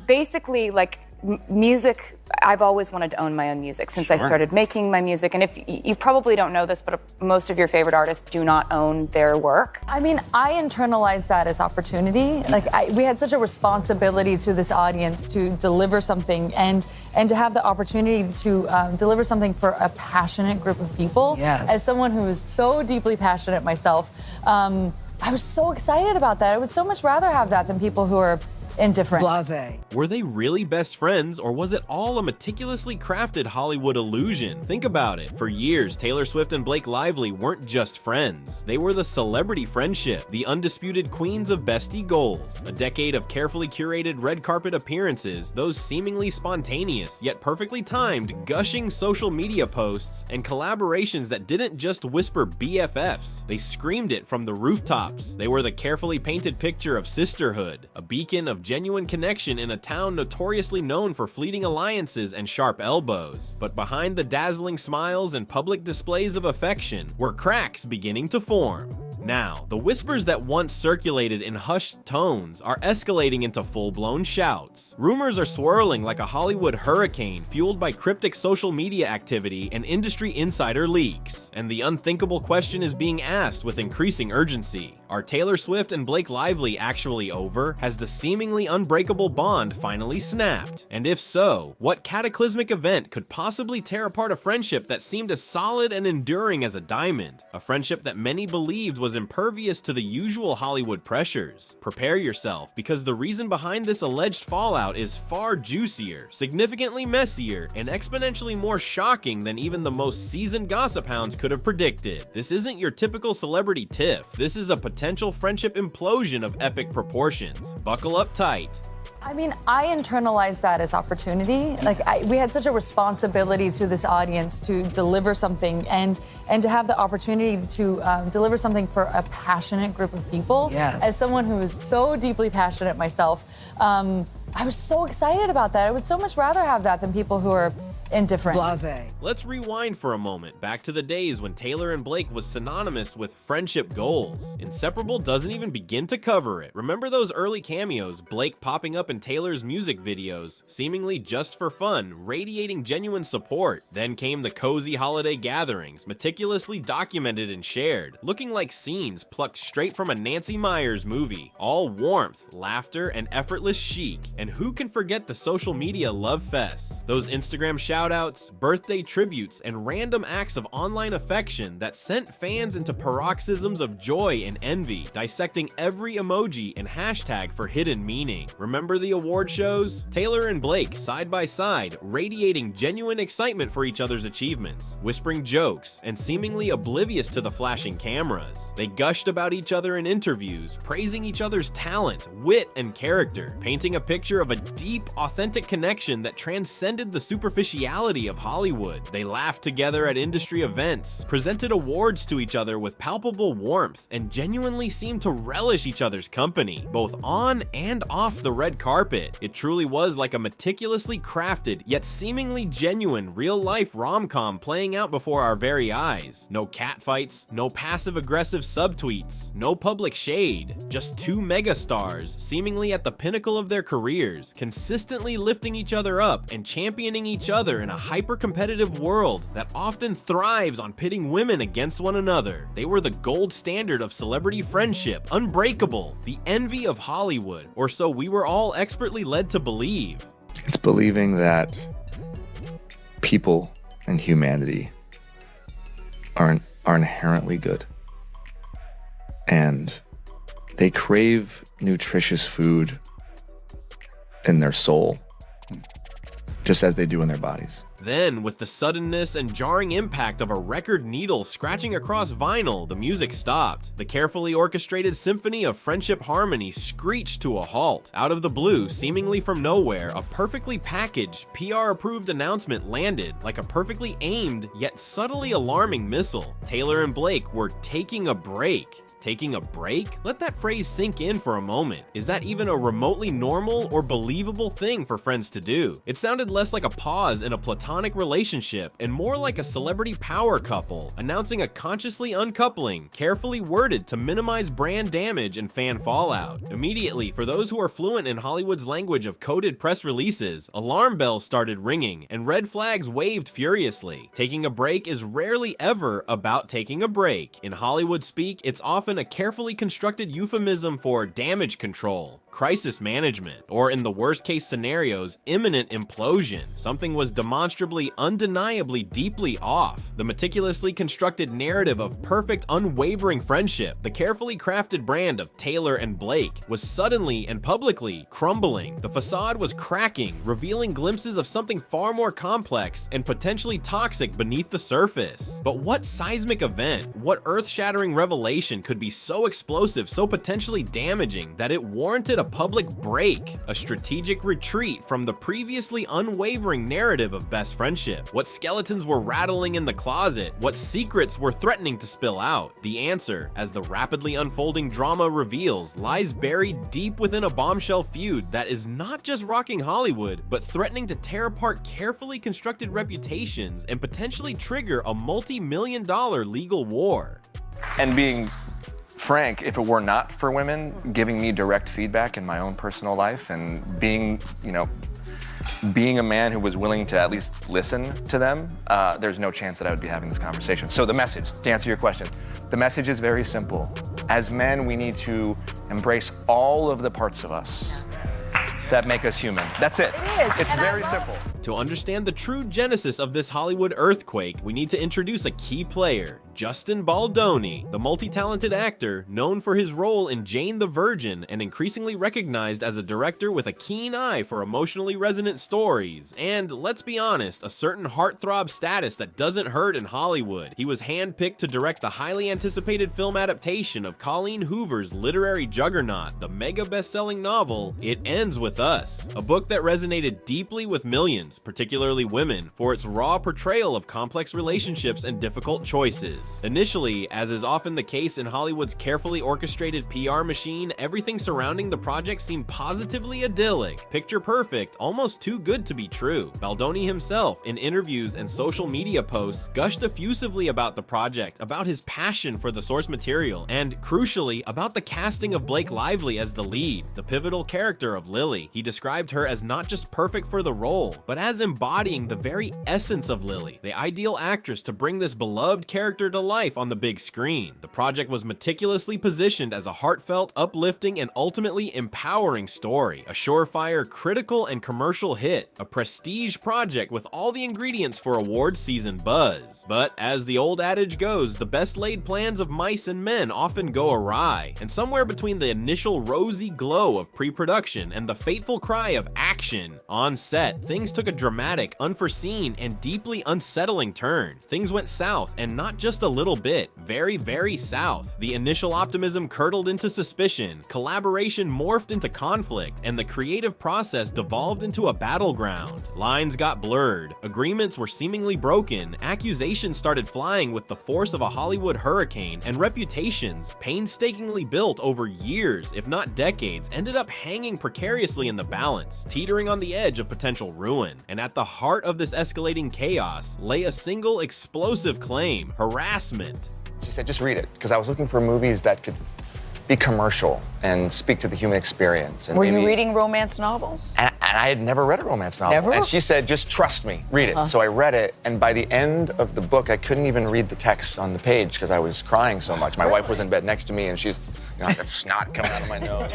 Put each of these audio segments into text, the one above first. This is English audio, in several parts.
Basically, like music, I've always wanted to own my own music since I started making my music. And if you probably don't know this, but most of your favorite artists do not own their work. I mean, I internalize that as opportunity. Like we had such a responsibility to this audience to deliver something and to have the opportunity to deliver something for a passionate group of people. Yes. As someone who is so deeply passionate myself, I was so excited about that. I would so much rather have that than people who are indifferent. Blase. Were they really best friends, or was it all a meticulously crafted Hollywood illusion? Think about it. For years, Taylor Swift and Blake Lively weren't just friends. They were the celebrity friendship, the undisputed queens of bestie goals. A decade of carefully curated red carpet appearances, those seemingly spontaneous, yet perfectly timed, gushing social media posts, and collaborations that didn't just whisper BFFs. They screamed it from the rooftops. They were the carefully painted picture of sisterhood, a beacon of genuine connection in a town notoriously known for fleeting alliances and sharp elbows. But behind the dazzling smiles and public displays of affection were cracks beginning to form. Now, the whispers that once circulated in hushed tones are escalating into full-blown shouts. Rumors are swirling like a Hollywood hurricane fueled by cryptic social media activity and industry insider leaks. And the unthinkable question is being asked with increasing urgency. Are Taylor Swift and Blake Lively actually over? Has the seemingly unbreakable bond finally snapped? And if so, what cataclysmic event could possibly tear apart a friendship that seemed as solid and enduring as a diamond? A friendship that many believed was impervious to the usual Hollywood pressures. Prepare yourself, because the reason behind this alleged fallout is far juicier, significantly messier, and exponentially more shocking than even the most seasoned gossip hounds could have predicted. This isn't your typical celebrity tiff. This is a potential friendship implosion of epic proportions. Buckle up tight. I mean, I internalize that as opportunity. Like we had such a responsibility to this audience to deliver something and to have the opportunity to deliver something for a passionate group of people. Yes. As someone who is so deeply passionate myself, I was so excited about that. I would so much rather have that than people who are indifferent. Blase. Let's rewind for a moment, back to the days when Taylor and Blake was synonymous with friendship goals. Inseparable doesn't even begin to cover it. Remember those early cameos, Blake popping up in Taylor's music videos, seemingly just for fun, radiating genuine support. Then came the cozy holiday gatherings, meticulously documented and shared, looking like scenes plucked straight from a Nancy Meyers movie. All warmth, laughter, and effortless chic. And who can forget the social media love fests? Those Instagram shoutouts, birthday tributes, and random acts of online affection that sent fans into paroxysms of joy and envy, dissecting every emoji and hashtag for hidden meaning. Remember the award shows? Taylor and Blake side by side, radiating genuine excitement for each other's achievements, whispering jokes, and seemingly oblivious to the flashing cameras. They gushed about each other in interviews, praising each other's talent, wit, and character, painting a picture of a deep, authentic connection that transcended the superficiality of Hollywood. They laughed together at industry events, presented awards to each other with palpable warmth, and genuinely seemed to relish each other's company, both on and off the red carpet. It truly was like a meticulously crafted, yet seemingly genuine, real-life rom-com playing out before our very eyes. No catfights, no passive-aggressive subtweets, no public shade. Just two megastars, seemingly at the pinnacle of their careers, consistently lifting each other up and championing each other in a hyper-competitive world that often thrives on pitting women against one another. They were the gold standard of celebrity friendship, unbreakable, the envy of Hollywood, or so we were all expertly led to believe. It's believing that people and humanity are inherently good, and they crave nutritious food in their soul, just as they do in their bodies. Then, with the suddenness and jarring impact of a record needle scratching across vinyl, the music stopped. The carefully orchestrated symphony of friendship harmony screeched to a halt. Out of the blue, seemingly from nowhere, a perfectly packaged, PR-approved announcement landed like a perfectly aimed, yet subtly alarming missile. Taylor and Blake were taking a break. Taking a break? Let that phrase sink in for a moment. Is that even a remotely normal or believable thing for friends to do? It sounded less like a pause in a platonic platonic relationship and more like a celebrity power couple, announcing a consciously uncoupling, carefully worded to minimize brand damage and fan fallout. Immediately, for those who are fluent in Hollywood's language of coded press releases, alarm bells started ringing and red flags waved furiously. Taking a break is rarely ever about taking a break. In Hollywood speak, it's often a carefully constructed euphemism for damage control, crisis management, or in the worst case scenarios, imminent implosion. Something was demonstrably, undeniably deeply off. The meticulously constructed narrative of perfect, unwavering friendship, the carefully crafted brand of Taylor and Blake, was suddenly and publicly crumbling. The facade was cracking, revealing glimpses of something far more complex and potentially toxic beneath the surface. But what seismic event, what earth-shattering revelation could be so explosive, so potentially damaging that it warranted a public break, a strategic retreat from the previously unwavering narrative of best friendship? What skeletons were rattling in the closet? What secrets were threatening to spill out? The answer, as the rapidly unfolding drama reveals, lies buried deep within a bombshell feud that is not just rocking Hollywood, but threatening to tear apart carefully constructed reputations and potentially trigger a multi-million-dollar legal war. And being frank, if it were not for women giving me direct feedback in my own personal life and being, being a man who was willing to at least listen to them, there's no chance that I would be having this conversation. So the message, to answer your question, the message is very simple. As men, we need to embrace all of the parts of us that make us human. That's it. It is. It's very simple. To understand the true genesis of this Hollywood earthquake, we need to introduce a key player, Justin Baldoni, the multi-talented actor known for his role in Jane the Virgin and increasingly recognized as a director with a keen eye for emotionally resonant stories, and, let's be honest, a certain heartthrob status that doesn't hurt in Hollywood. He was handpicked to direct the highly anticipated film adaptation of Colleen Hoover's literary juggernaut, the mega best-selling novel, It Ends With Us, a book that resonated deeply with millions, particularly women, for its raw portrayal of complex relationships and difficult choices. Initially, as is often the case in Hollywood's carefully orchestrated PR machine, everything surrounding the project seemed positively idyllic, picture perfect, almost too good to be true. Baldoni himself, in interviews and social media posts, gushed effusively about the project, about his passion for the source material, and, crucially, about the casting of Blake Lively as the lead, the pivotal character of Lily. He described her as not just perfect for the role, but as embodying the very essence of Lily, the ideal actress to bring this beloved character to life on the big screen. The project was meticulously positioned as a heartfelt, uplifting, and ultimately empowering story, a surefire critical and commercial hit, a prestige project with all the ingredients for award season buzz. But as the old adage goes, the best laid plans of mice and men often go awry, and somewhere between the initial rosy glow of pre-production and the fateful cry of action on set, things took a dramatic, unforeseen, and deeply unsettling turn. Things went south, and not just a little bit, very, very south. The initial optimism curdled into suspicion, collaboration morphed into conflict, and the creative process devolved into a battleground. Lines got blurred, agreements were seemingly broken, accusations started flying with the force of a Hollywood hurricane, and reputations, painstakingly built over years, if not decades, ended up hanging precariously in the balance, teetering on the edge of potential ruin. And at the heart of this escalating chaos lay a single explosive claim: harassment. She said, just read it, because I was looking for movies that could be commercial and speak to the human experience. And Were you reading romance novels? And I had never read a romance novel. Never? And she said, just trust me, read it. So I read it, and by the end of the book, I couldn't even read the text on the page because I was crying so much. My wife was in bed next to me, and she's, I got snot coming out of my nose.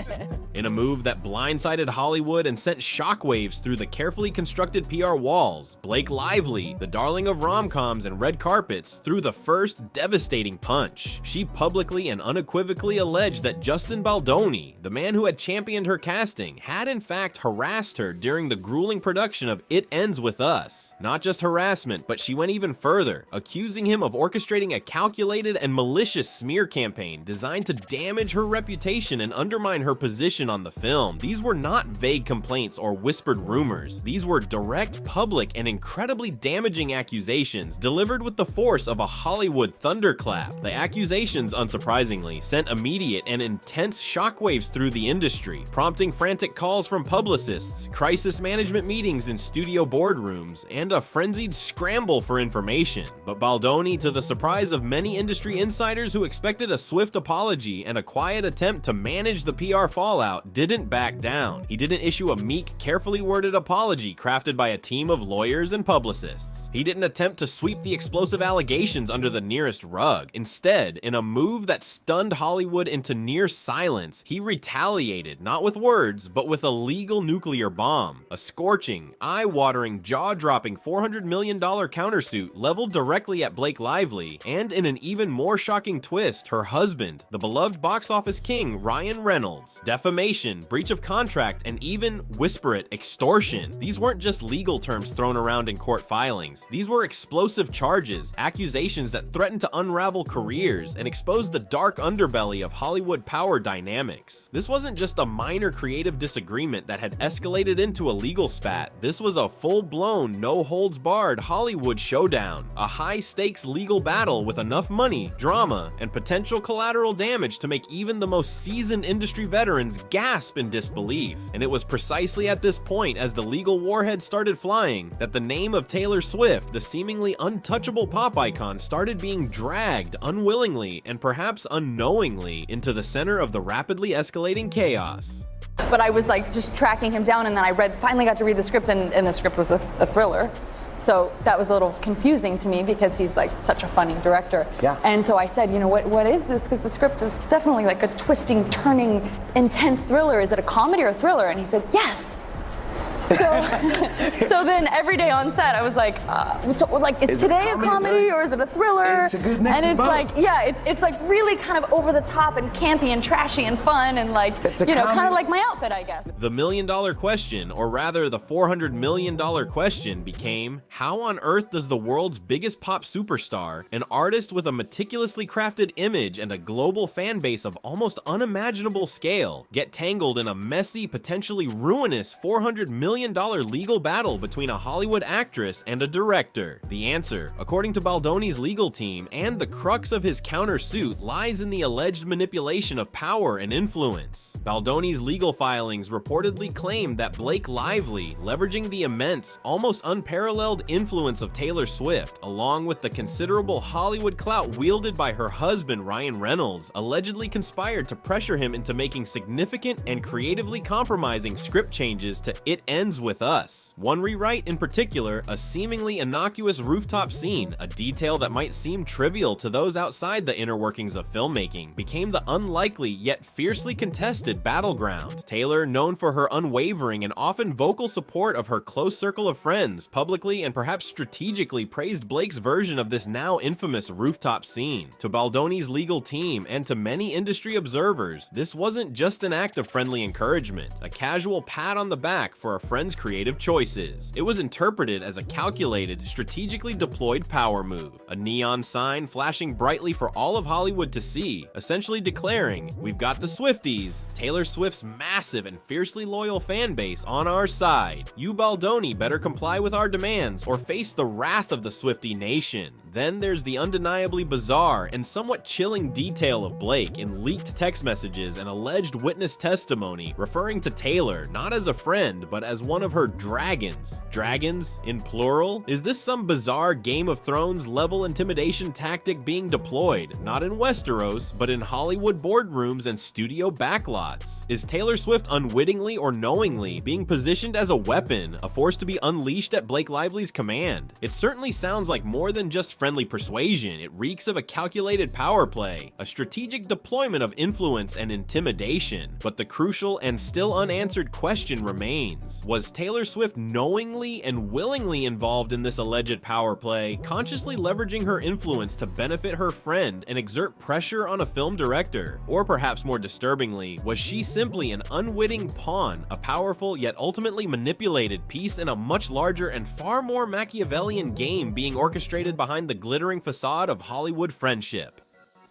In a move that blindsided Hollywood and sent shockwaves through the carefully constructed PR walls, Blake Lively, the darling of rom-coms and red carpets, threw the first devastating punch. She publicly and unequivocally alleged that Justin Baldoni, the man who had championed her casting, had in fact harassed her during the grueling production of It Ends With Us. Not just harassment, but she went even further, accusing him of orchestrating a calculated and malicious smear campaign designed to damage her reputation and undermine her position on the film. These were not vague complaints or whispered rumors. These were direct, public, and incredibly damaging accusations delivered with the force of a Hollywood thunderclap. The accusations, unsurprisingly, sent immediate and intense shockwaves through the industry, prompting frantic calls from publicists, crisis management meetings in studio boardrooms, and a frenzied scramble for information. But Baldoni, to the surprise of many industry insiders who expected a swift apology and a quiet attempt to manage the PR fallout, didn't back down. He didn't issue a meek, carefully worded apology crafted by a team of lawyers and publicists. He didn't attempt to sweep the explosive allegations under the nearest rug. Instead, in a move that stunned Hollywood into near silence, he retaliated, not with words, but with a legal nuclear bomb. A scorching, eye-watering, jaw-dropping $400 million countersuit leveled directly at Blake Lively, and in an even more shocking twist, her husband, the beloved box office king Ryan Reynolds. Defamation, breach of contract, and even, whisper it, extortion. These weren't just legal terms thrown around in court filings. These were explosive charges, accusations that threatened to unravel careers and expose the dark underbelly of Hollywood power dynamics. This wasn't just a minor creative disagreement that had escalated into a legal spat. This was a full-blown, no-holds-barred Hollywood showdown, a high-stakes legal battle with enough money, drama, and potential collateral damage to make even the most seasoned industry veterans gasp in disbelief. And it was precisely at this point, as the legal warhead started flying, that the name of Taylor Swift, the seemingly untouchable pop icon, started being dragged unwillingly and perhaps unknowingly into the center of the rapidly escalating chaos. But I was like just tracking him down, and then I finally got to read the script, and the script was a thriller. So that was a little confusing to me because he's like such a funny director. Yeah. And so I said, you know, what is this? Because the script is definitely like a twisting, turning, intense thriller. Is it a comedy or a thriller? And he said, yes. So then every day on set, I was like, is today a comedy or is it a thriller? It's a good mix and of it's both. like, yeah, it's like really kind of over the top and campy and trashy and fun and like, you know, kind of like my outfit, I guess. The $1 million question, or rather the $400 million question, became, how on earth does the world's biggest pop superstar, an artist with a meticulously crafted image and a global fan base of almost unimaginable scale, get tangled in a messy, potentially ruinous $400 million legal battle between a Hollywood actress and a director? The answer, according to Baldoni's legal team, and the crux of his countersuit, lies in the alleged manipulation of power and influence. Baldoni's legal filings reportedly claim that Blake Lively, leveraging the immense, almost unparalleled influence of Taylor Swift, along with the considerable Hollywood clout wielded by her husband Ryan Reynolds, allegedly conspired to pressure him into making significant and creatively compromising script changes to It Ends With Us. One rewrite in particular, a seemingly innocuous rooftop scene, a detail that might seem trivial to those outside the inner workings of filmmaking, became the unlikely yet fiercely contested battleground. Taylor, known for her unwavering and often vocal support of her close circle of friends, publicly and perhaps strategically praised Blake's version of this now infamous rooftop scene. To Baldoni's legal team and to many industry observers, this wasn't just an act of friendly encouragement, a casual pat on the back for a friend's creative choices. It was interpreted as a calculated, strategically deployed power move, a neon sign flashing brightly for all of Hollywood to see, essentially declaring, we've got the Swifties, Taylor Swift's massive and fiercely loyal fan base, on our side. You, Baldoni, better comply with our demands or face the wrath of the Swiftie nation. Then there's the undeniably bizarre and somewhat chilling detail of Blake in leaked text messages and alleged witness testimony referring to Taylor not as a friend but as one of her dragons. Dragons in plural? Is this some bizarre Game of Thrones level intimidation tactic being deployed, not in Westeros, but in Hollywood boardrooms and studio backlots? Is Taylor Swift unwittingly or knowingly being positioned as a weapon, a force to be unleashed at Blake Lively's command? It certainly sounds like more than just friendly persuasion. It reeks of a calculated power play, a strategic deployment of influence and intimidation. But the crucial and still unanswered question remains. Was Taylor Swift knowingly and willingly involved in this alleged power play, consciously leveraging her influence to benefit her friend and exert pressure on a film director? Or perhaps more disturbingly, was she simply an unwitting pawn, a powerful yet ultimately manipulated piece in a much larger and far more Machiavellian game being orchestrated behind the glittering facade of Hollywood friendship?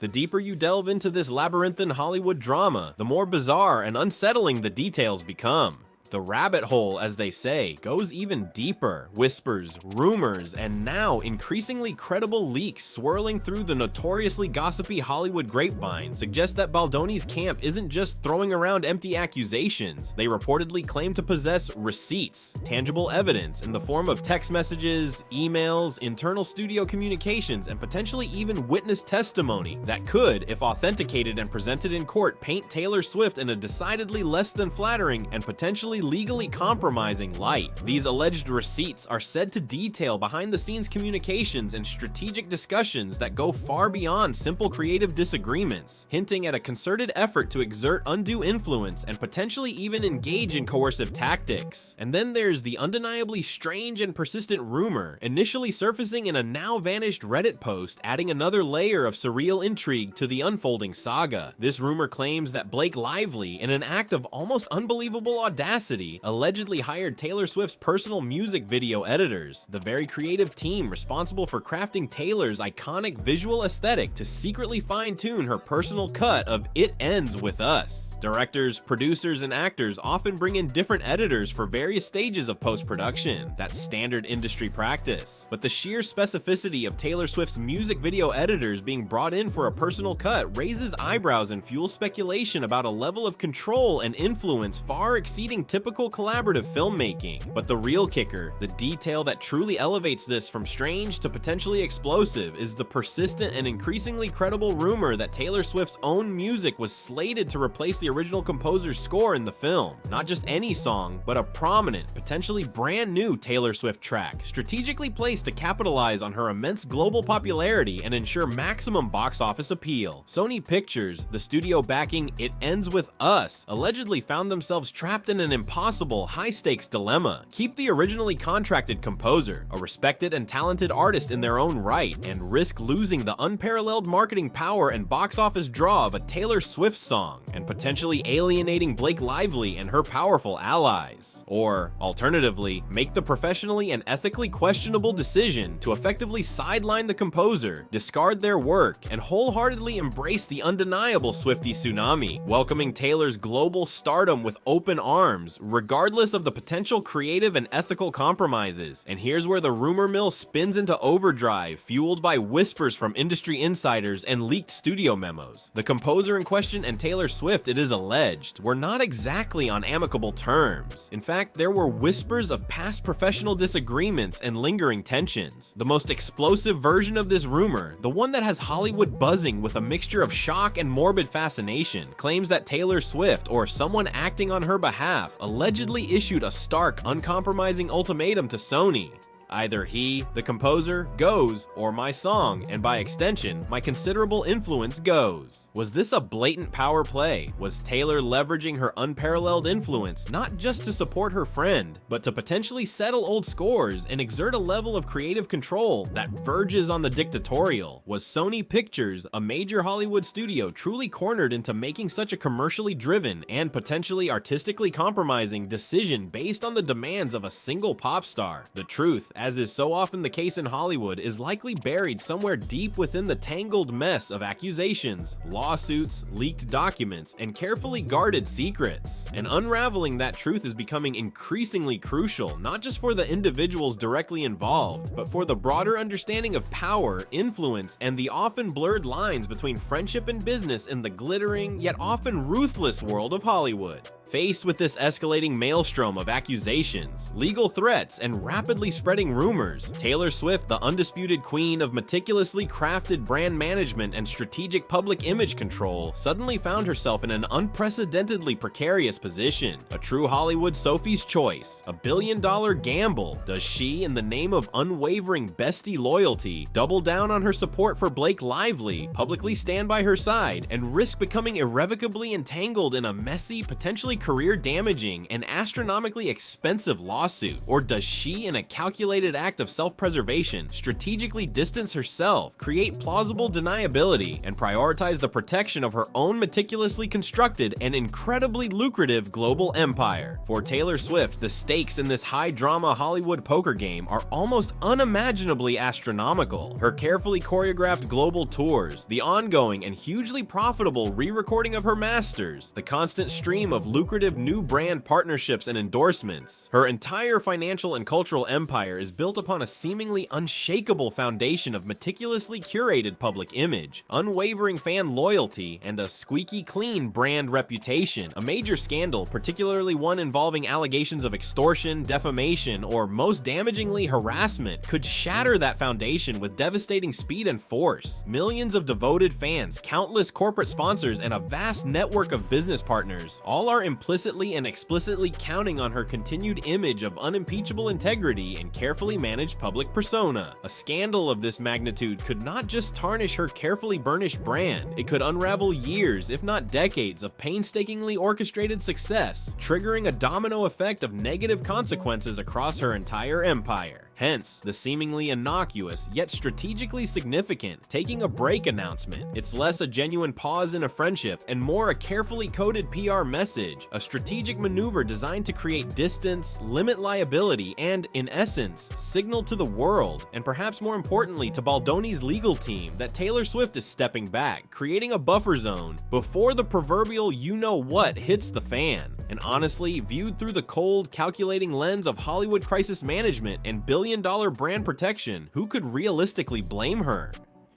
The deeper you delve into this labyrinthine Hollywood drama, the more bizarre and unsettling the details become. The rabbit hole, as they say, goes even deeper. Whispers, rumors, and now increasingly credible leaks swirling through the notoriously gossipy Hollywood grapevine suggest that Baldoni's camp isn't just throwing around empty accusations. They reportedly claim to possess receipts, tangible evidence in the form of text messages, emails, internal studio communications, and potentially even witness testimony that could, if authenticated and presented in court, paint Taylor Swift in a decidedly less than flattering and potentially legally compromising light. These alleged receipts are said to detail behind-the-scenes communications and strategic discussions that go far beyond simple creative disagreements, hinting at a concerted effort to exert undue influence and potentially even engage in coercive tactics. And then there's the undeniably strange and persistent rumor, initially surfacing in a now-vanished Reddit post, adding another layer of surreal intrigue to the unfolding saga. This rumor claims that Blake Lively, in an act of almost unbelievable audacity, allegedly hired Taylor Swift's personal music video editors, the very creative team responsible for crafting Taylor's iconic visual aesthetic to secretly fine-tune her personal cut of It Ends With Us. Directors, producers, and actors often bring in different editors for various stages of post-production. That's standard industry practice. But the sheer specificity of Taylor Swift's music video editors being brought in for a personal cut raises eyebrows and fuels speculation about a level of control and influence far exceeding typical collaborative filmmaking. But the real kicker, the detail that truly elevates this from strange to potentially explosive, is the persistent and increasingly credible rumor that Taylor Swift's own music was slated to replace the original composer's score in the film. Not just any song, but a prominent, potentially brand new Taylor Swift track, strategically placed to capitalize on her immense global popularity and ensure maximum box office appeal. Sony Pictures, the studio backing It Ends With Us, allegedly found themselves trapped in an impossible, high-stakes dilemma. Keep the originally contracted composer, a respected and talented artist in their own right, and risk losing the unparalleled marketing power and box office draw of a Taylor Swift song, and potentially alienating Blake Lively and her powerful allies. Or, alternatively, make the professionally and ethically questionable decision to effectively sideline the composer, discard their work, and wholeheartedly embrace the undeniable Swiftie tsunami, welcoming Taylor's global stardom with open arms, regardless of the potential creative and ethical compromises. And here's where the rumor mill spins into overdrive, fueled by whispers from industry insiders and leaked studio memos. The composer in question and Taylor Swift, it is alleged, were not exactly on amicable terms. In fact, there were whispers of past professional disagreements and lingering tensions. The most explosive version of this rumor, the one that has Hollywood buzzing with a mixture of shock and morbid fascination, claims that Taylor Swift, or someone acting on her behalf, allegedly issued a stark, uncompromising ultimatum to Sony. Either he, the composer, goes, or my song, and by extension, my considerable influence goes. Was this a blatant power play? Was Taylor leveraging her unparalleled influence not just to support her friend, but to potentially settle old scores and exert a level of creative control that verges on the dictatorial? Was Sony Pictures, a major Hollywood studio, truly cornered into making such a commercially driven and potentially artistically compromising decision based on the demands of a single pop star? The truth, as is so often the case in Hollywood, is likely buried somewhere deep within the tangled mess of accusations, lawsuits, leaked documents, and carefully guarded secrets. And unraveling that truth is becoming increasingly crucial, not just for the individuals directly involved, but for the broader understanding of power, influence, and the often blurred lines between friendship and business in the glittering, yet often ruthless world of Hollywood. Faced with this escalating maelstrom of accusations, legal threats, and rapidly spreading rumors, Taylor Swift, the undisputed queen of meticulously crafted brand management and strategic public image control, suddenly found herself in an unprecedentedly precarious position. A true Hollywood Sophie's choice, a billion-dollar gamble. Does she, in the name of unwavering bestie loyalty, double down on her support for Blake Lively, publicly stand by her side, and risk becoming irrevocably entangled in a messy, potentially career-damaging, and astronomically expensive lawsuit? Or does she, in a calculated act of self-preservation, strategically distance herself, create plausible deniability, and prioritize the protection of her own meticulously constructed and incredibly lucrative global empire? For Taylor Swift, the stakes in this high-drama Hollywood poker game are almost unimaginably astronomical. Her carefully choreographed global tours, the ongoing and hugely profitable re-recording of her masters, the constant stream of lucrative lucrative new brand partnerships and endorsements. Her entire financial and cultural empire is built upon a seemingly unshakable foundation of meticulously curated public image, unwavering fan loyalty, and a squeaky clean brand reputation. A major scandal, particularly one involving allegations of extortion, defamation, or most damagingly harassment, could shatter that foundation with devastating speed and force. Millions of devoted fans, countless corporate sponsors, and a vast network of business partners all are implicitly and explicitly counting on her continued image of unimpeachable integrity and carefully managed public persona. A scandal of this magnitude could not just tarnish her carefully burnished brand, it could unravel years, if not decades, of painstakingly orchestrated success, triggering a domino effect of negative consequences across her entire empire. Hence, the seemingly innocuous, yet strategically significant taking a break announcement. It's less a genuine pause in a friendship and more a carefully coded PR message, a strategic maneuver designed to create distance, limit liability, and, in essence, signal to the world, and perhaps more importantly to Baldoni's legal team, that Taylor Swift is stepping back, creating a buffer zone before the proverbial you-know-what hits the fan. And honestly, viewed through the cold, calculating lens of Hollywood crisis management and billion-dollar brand protection, who could realistically blame her?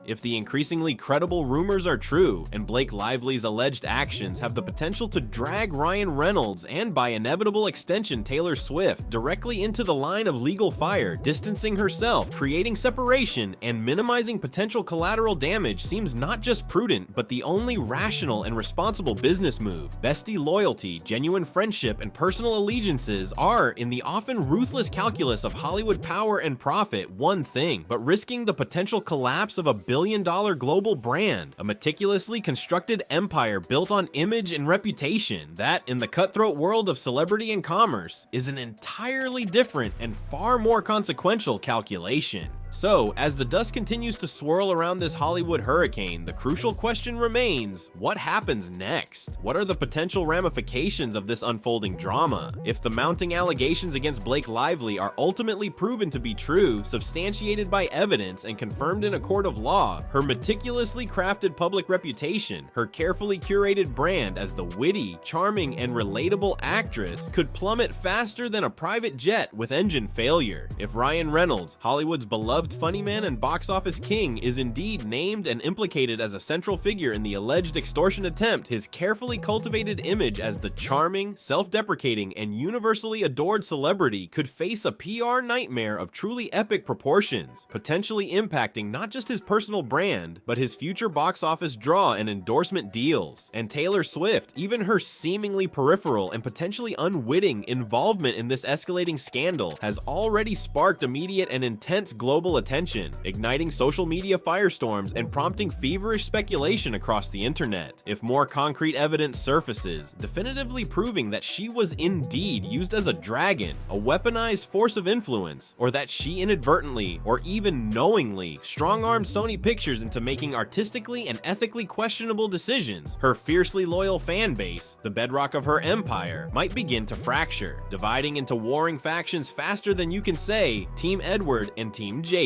If the increasingly credible rumors are true, and Blake Lively's alleged actions have the potential to drag Ryan Reynolds and by inevitable extension Taylor Swift directly into the line of legal fire, distancing herself, creating separation, and minimizing potential collateral damage seems not just prudent, but the only rational and responsible business move. Bestie loyalty, genuine friendship, and personal allegiances are, in the often ruthless calculus of Hollywood power and profit, one thing, but risking the potential collapse of a billion-dollar global brand, a meticulously constructed empire built on image and reputation that, in the cutthroat world of celebrity and commerce, is an entirely different and far more consequential calculation. So, as the dust continues to swirl around this Hollywood hurricane, the crucial question remains, what happens next? What are the potential ramifications of this unfolding drama? If the mounting allegations against Blake Lively are ultimately proven to be true, substantiated by evidence, and confirmed in a court of law, her meticulously crafted public reputation, her carefully curated brand as the witty, charming, and relatable actress could plummet faster than a private jet with engine failure. If Ryan Reynolds, Hollywood's beloved funny man and box office king, is indeed named and implicated as a central figure in the alleged extortion attempt, his carefully cultivated image as the charming, self-deprecating, and universally adored celebrity could face a PR nightmare of truly epic proportions, potentially impacting not just his personal brand, but his future box office draw and endorsement deals. And Taylor Swift, even her seemingly peripheral and potentially unwitting involvement in this escalating scandal, has already sparked immediate and intense global attention, igniting social media firestorms and prompting feverish speculation across the internet. If more concrete evidence surfaces, definitively proving that she was indeed used as a dragon, a weaponized force of influence, or that she inadvertently, or even knowingly, strong-armed Sony Pictures into making artistically and ethically questionable decisions, her fiercely loyal fan base, the bedrock of her empire, might begin to fracture, dividing into warring factions faster than you can say Team Edward and Team Jacob.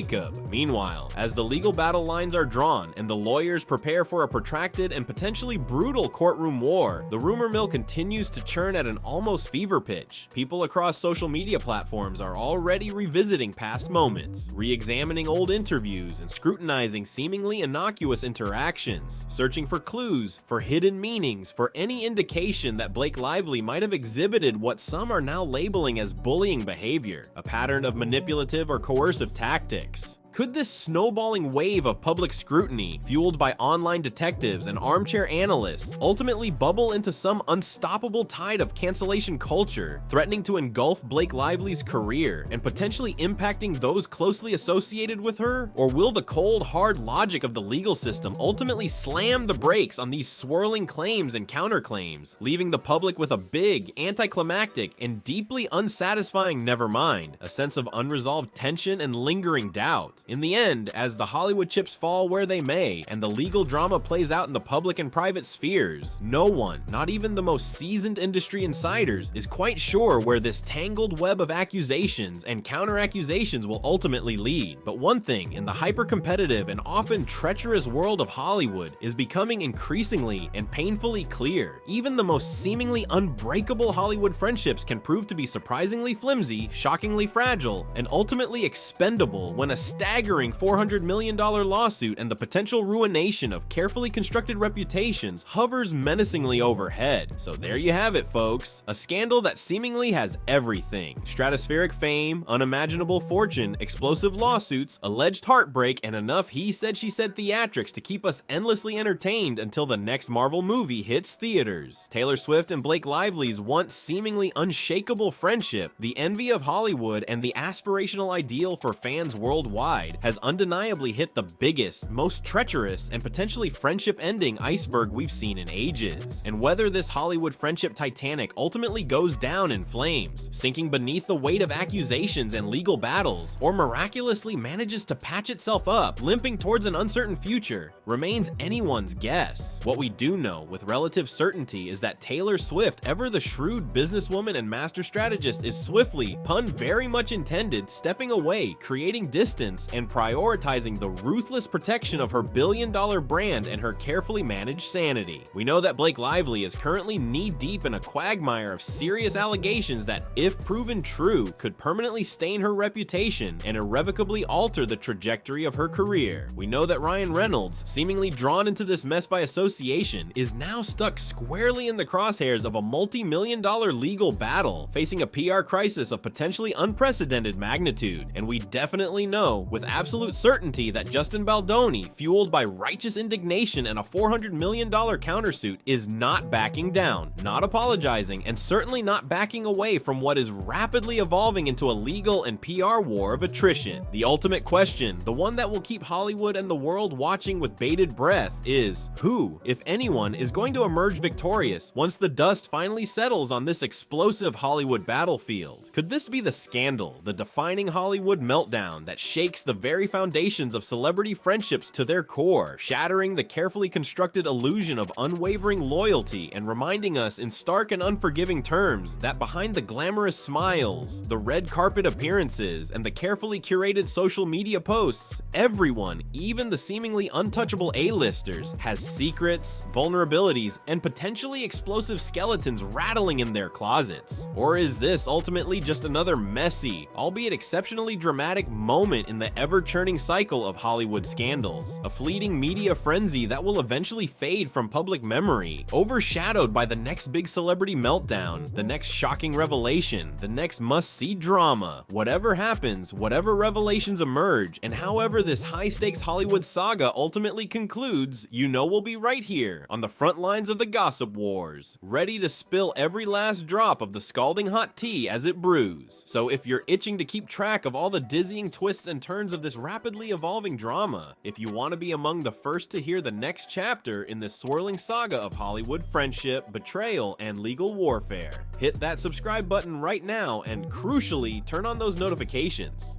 Meanwhile, as the legal battle lines are drawn and the lawyers prepare for a protracted and potentially brutal courtroom war, the rumor mill continues to churn at an almost fever pitch. People across social media platforms are already revisiting past moments, re-examining old interviews, and scrutinizing seemingly innocuous interactions, searching for clues, for hidden meanings, for any indication that Blake Lively might have exhibited what some are now labeling as bullying behavior, a pattern of manipulative or coercive tactics. Could this snowballing wave of public scrutiny, fueled by online detectives and armchair analysts, ultimately bubble into some unstoppable tide of cancellation culture, threatening to engulf Blake Lively's career and potentially impacting those closely associated with her? Or will the cold, hard logic of the legal system ultimately slam the brakes on these swirling claims and counterclaims, leaving the public with a big, anticlimactic, and deeply unsatisfying nevermind, a sense of unresolved tension and lingering doubt? out. In the end, as the Hollywood chips fall where they may, and the legal drama plays out in the public and private spheres, no one, not even the most seasoned industry insiders, is quite sure where this tangled web of accusations and counter-accusations will ultimately lead. But one thing in the hyper-competitive and often treacherous world of Hollywood is becoming increasingly and painfully clear. Even the most seemingly unbreakable Hollywood friendships can prove to be surprisingly flimsy, shockingly fragile, and ultimately expendable when a staggering $400 million lawsuit and the potential ruination of carefully constructed reputations hovers menacingly overhead. So there you have it, folks. A scandal that seemingly has everything: stratospheric fame, unimaginable fortune, explosive lawsuits, alleged heartbreak, and enough he said she said theatrics to keep us endlessly entertained until the next Marvel movie hits theaters. Taylor Swift and Blake Lively's once seemingly unshakable friendship, the envy of Hollywood and the aspirational ideal for fans worldwide, has undeniably hit the biggest, most treacherous, and potentially friendship-ending iceberg we've seen in ages. And whether this Hollywood friendship Titanic ultimately goes down in flames, sinking beneath the weight of accusations and legal battles, or miraculously manages to patch itself up, limping towards an uncertain future, remains anyone's guess. What we do know with relative certainty is that Taylor Swift, ever the shrewd businesswoman and master strategist, is swiftly, pun very much intended, stepping away, creating distance, and prioritizing the ruthless protection of her billion-dollar brand and her carefully managed sanity. We know that Blake Lively is currently knee-deep in a quagmire of serious allegations that, if proven true, could permanently stain her reputation and irrevocably alter the trajectory of her career. We know that Ryan Reynolds, seemingly drawn into this mess by association, is now stuck squarely in the crosshairs of a multi-million-dollar legal battle, facing a PR crisis of potentially unprecedented magnitude. And we definitely know with absolute certainty that Justin Baldoni, fueled by righteous indignation and a $400 million countersuit, is not backing down, not apologizing, and certainly not backing away from what is rapidly evolving into a legal and PR war of attrition. The ultimate question, the one that will keep Hollywood and the world watching with bated breath, is who, if anyone, is going to emerge victorious once the dust finally settles on this explosive Hollywood battlefield? Could this be the scandal, the defining Hollywood meltdown that shakes the very foundations of celebrity friendships to their core, shattering the carefully constructed illusion of unwavering loyalty and reminding us in stark and unforgiving terms that behind the glamorous smiles, the red carpet appearances, and the carefully curated social media posts, everyone, even the seemingly untouchable A-listers, has secrets, vulnerabilities, and potentially explosive skeletons rattling in their closets? Or is this ultimately just another messy, albeit exceptionally dramatic moment in the ever-churning cycle of Hollywood scandals? A fleeting media frenzy that will eventually fade from public memory, overshadowed by the next big celebrity meltdown, the next shocking revelation, the next must-see drama. Whatever happens, whatever revelations emerge, and however this high-stakes Hollywood saga ultimately concludes, you know we'll be right here on the front lines of the gossip wars, ready to spill every last drop of the scalding hot tea as it brews. So if you're itching to keep track of all the dizzying twists and turns of this rapidly evolving drama, if you want to be among the first to hear the next chapter in this swirling saga of Hollywood friendship, betrayal, and legal warfare, hit that subscribe button right now and crucially turn on those notifications.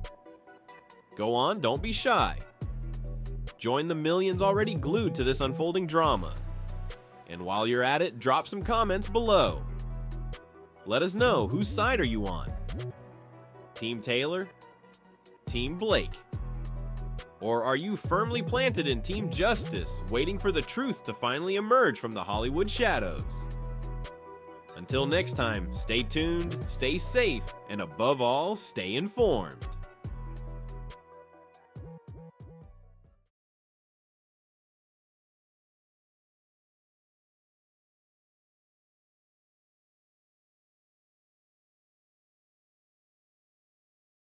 Go on, don't be shy. Join the millions already glued to this unfolding drama. And while you're at it, drop some comments below. Let us know, whose side are you on? Team Taylor? Team Blake? Or are you firmly planted in Team Justice, waiting for the truth to finally emerge from the Hollywood shadows? Until next time, stay tuned, stay safe, and above all, stay informed.